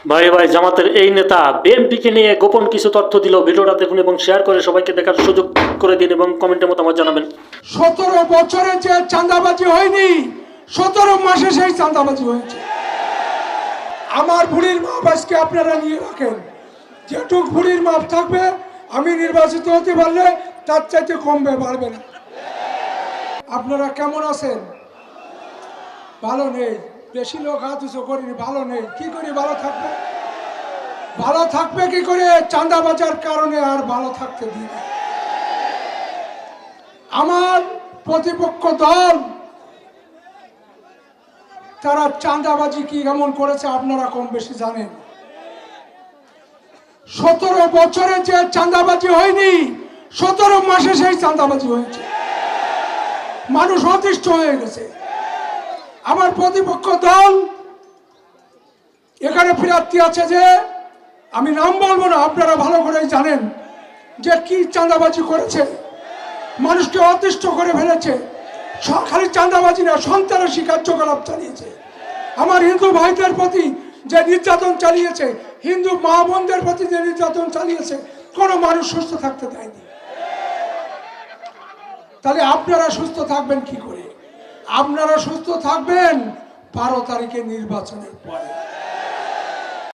ভাই ভাই জামাতের এই নেতা বিএনপিকে নিয়ে গোপন কিছু তথ্য দিল। ভিডিওটা দেখুন এবং শেয়ার করে সবাইকে দেখার সুযোগ করে দিন এবং কমেন্টে মতামত জানাবেন। 17 বছরে যে চাঁদাবাজি হয়নি, 17 মাসে সেই চাঁদাবাজি হয়েছে। আমার ভুঁড়ির মাপ আজকে আপনারা নিয়ে রাখেন, যেটুক ভুঁড়ির মাপ থাকবে আমি নির্বাচিত হতে পারলে তার চাইতে কমবে, বাড়বে না। আপনারা কেমন আছেন? ভালো নেই, বেশি লোক হাত উঁচু করিনি, ভালো নেই। কি করি ভালো থাকবে? ভালো থাকবে কি করে? চাঁদাবাজার কারণে আর ভালো থাকতে দিন। আমার প্রতিপক্ষ দল তারা চাঁদাবাজি কি এমন করেছে আপনারা কম বেশি জানেন। 17 বছরে যে চাঁদাবাজি হয়নি, 17 মাসে সেই চাঁদাবাজি হয়েছে। মানুষ অতিষ্ঠ হয়ে গেছে। আমার প্রতিপক্ষ দল এখানে প্রার্থী আছে, যে আমি নাম বলবো না, আপনারা ভালো করেই জানেন যে কি চাঁদাবাজি করেছে, মানুষকে অতিষ্ঠ করে ফেলেছে। খালি চাঁদাবাজি না, সন্ত্রাসী কার্যকলাপ চালিয়েছে। আমার হিন্দু ভাইদের প্রতি যে নির্যাতন চালিয়েছে, হিন্দু মা বোনদের প্রতি যে নির্যাতন চালিয়েছে, কোনো মানুষ সুস্থ থাকতে দেয়নি। তাহলে আপনারা সুস্থ থাকবেন কি করে? আপনারা সুস্থ থাকবেন 12 তারিখে নির্বাচনের পরে।